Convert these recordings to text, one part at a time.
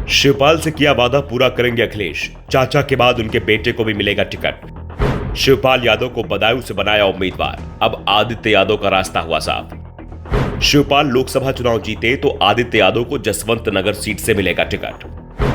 शिवपाल से किया वादा पूरा करेंगे अखिलेश। चाचा के बाद उनके बेटे को भी मिलेगा टिकट। शिवपाल यादव को बदायूं से बनाया उम्मीदवार, अब आदित्य यादव का रास्ता हुआ साफ। शिवपाल लोकसभा चुनाव जीते तो आदित्य यादव को जसवंत नगर सीट से मिलेगा टिकट।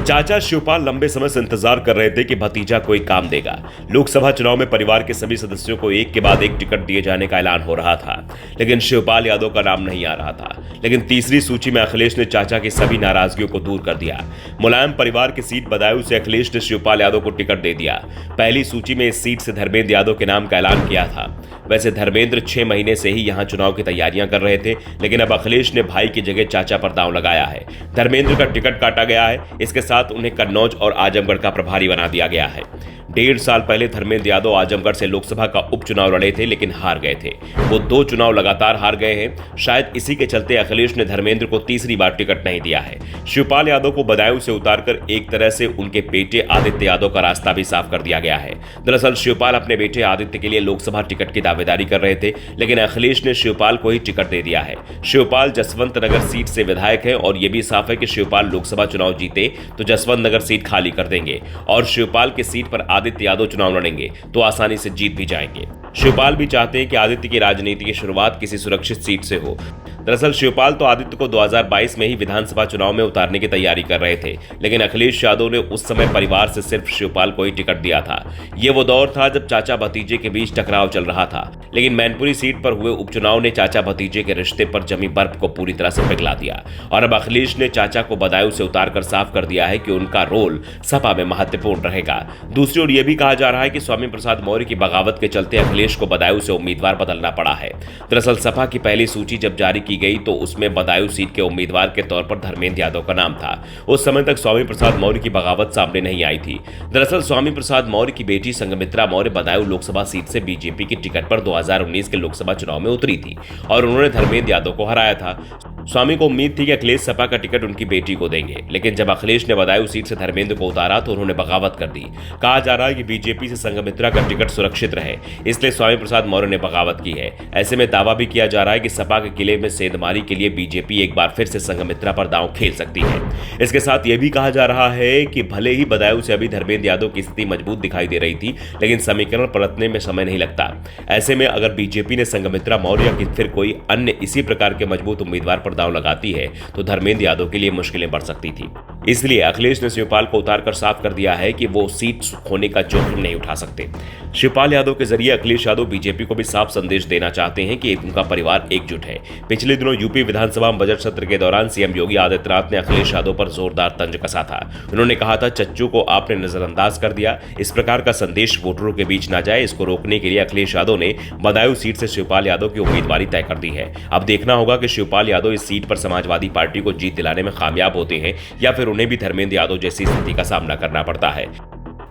चाचा शिवपाल लंबे समय से इंतजार कर रहे थे कि भतीजा कोई काम देगा। लोकसभा चुनाव में परिवार के सभी सदस्यों को एक के बाद एक टिकट दिए जाने का ऐलान हो रहा था, लेकिन शिवपाल यादव का नाम नहीं आ रहा था। लेकिन तीसरी सूची में अखिलेश ने चाचा की सभी नाराजगियों को दूर कर दिया। मुलायम परिवार की सीट बदायूं से अखिलेश ने शिवपाल यादव को टिकट दे दिया। पहली सूची में इस सीट से धर्मेंद्र यादव के नाम का ऐलान किया था। वैसे धर्मेंद्र 6 महीने से ही यहां चुनाव की तैयारियां कर रहे थे, लेकिन अब अखिलेश ने भाई की जगह चाचा पर दांव लगाया है। धर्मेंद्र का टिकट काटा गया है। इसके साथ उन्हें कन्नौज और आजमगढ़ का प्रभारी बना दिया गया है। 1.5 साल पहले धर्मेंद्र यादव आजमगढ़ से लोकसभा का उपचुनाव लड़े थे, लेकिन हार गए थे। वो 2 चुनाव लगातार हार गए हैं। शायद इसी के चलते अखिलेश ने धर्मेंद्र को तीसरी बार टिकट नहीं दिया है। शिवपाल यादव को बदायूं से उतारकर एक तरह से उनके बेटे आदित्य यादव का रास्ता भी साफ कर दिया गया है। दरअसल शिवपाल अपने बेटे आदित्य के लिए लोकसभा टिकट की दावेदारी कर रहे थे, लेकिन अखिलेश ने शिवपाल को ही टिकट दे दिया है। शिवपाल जसवंत नगर सीट से विधायक है और यह भी साफ है कि शिवपाल लोकसभा चुनाव जीते तो जसवंत नगर सीट खाली कर देंगे और शिवपाल की सीट पर आदित्य यादव चुनाव लड़ेंगे तो आसानी से जीत भी जाएंगे। शिवपाल भी चाहते हैं कि आदित्य की राजनीति की शुरुआत किसी सुरक्षित सीट से हो। दरअसल शिवपाल तो आदित्य को 2022 में ही विधानसभा चुनाव में उतारने की तैयारी कर रहे थे, लेकिन अखिलेश यादव ने उस समय परिवार से सिर्फ शिवपाल को ही टिकट दिया था। ये वो दौर था जब चाचा भतीजे के बीच टकराव चल रहा था, लेकिन मैनपुरी सीट पर हुए उपचुनाव ने चाचा भतीजे के रिश्ते पर जमी बर्फ को पूरी तरह से पिघला दिया और अब अखिलेश ने चाचा को बदायूं से उतारकर साफ कर दिया है कि उनका रोल सपा में महत्वपूर्ण रहेगा। दूसरी ओर यह भी कहा जा रहा है कि स्वामी प्रसाद मौर्य की बगावत के चलते अखिलेश को बदायूं से उम्मीदवार बदलना पड़ा है। दरअसल सपा की पहली सूची जब जारी की गई तो उसमें बदायूं सीट के उम्मीदवार के तौर पर धर्मेंद्र यादव का नाम था। उस समय तक स्वामी प्रसाद मौर्य की बगावत सामने नहीं आई थी। दरअसल स्वामी प्रसाद मौर्य की बेटी संघमित्रा मौर्य बदायूं लोकसभा सीट से बीजेपी की टिकट पर 2019 के लोकसभा चुनाव में उतरी थी और उन्होंने धर्मेंद्र यादव को हराया था। स्वामी को उम्मीद थी कि अखिलेश सपा का टिकट उनकी बेटी को देंगे, लेकिन जब अखिलेश ने बदायूं सीट से धर्मेंद्र को उतारा तो उन्होंने बगावत कर दी। कहा जा रहा है कि बीजेपी से संघमित्रा का टिकट सुरक्षित रहे, इसलिए स्वामी प्रसाद मौर्य ने बगावत की है। ऐसे में दावा भी किया जा रहा है कि सपा के किले में सेंधमारी के लिए बीजेपी एक बार फिर से संघमित्रा पर दांव खेल सकती है। इसके साथ यह भी कहा जा रहा है कि भले ही बदायूं से अभी धर्मेंद्र यादव की स्थिति मजबूत दिखाई दे रही थी, लेकिन समीकरण पलटने में समय नहीं लगता। ऐसे में अगर बीजेपी ने संघमित्रा मौर्य या फिर कोई अन्य इसी प्रकार के मजबूत उम्मीदवार पर दांव लगाती है तो धर्मेंद्र यादव के लिए मुश्किलें बढ़ सकती थी। इसलिए अखिलेश ने शिवपाल को उतारकर साफ कर दिया है कि वो सीट खोने का जोखिम नहीं उठा सकते। शिवपाल यादव के जरिए अखिलेश यादव बीजेपी को भी साफ संदेश देना चाहते हैं कि उनका परिवार एकजुट है। पिछले दिनों यूपी विधानसभा बजट सत्र के दौरान सीएम योगी आदित्यनाथ ने अखिलेश यादव पर जोरदार तंज कसा था। उन्होंने कहा था, चच्चू को आपने नजरअंदाज कर दिया। इस प्रकार का संदेश वोटरों के बीच ना जाए, इसको रोकने के लिए अखिलेश यादव ने बदायूं सीट से शिवपाल यादव की उम्मीदवारी तय कर दी है। अब देखना होगा कि शिवपाल यादव इस सीट पर समाजवादी पार्टी को जीत दिलाने में कामयाब होते हैं या फिर उन्हें भी धर्मेंद्र यादव जैसी स्थिति का सामना करना पड़ता है।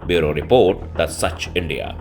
Bureau report, the such India.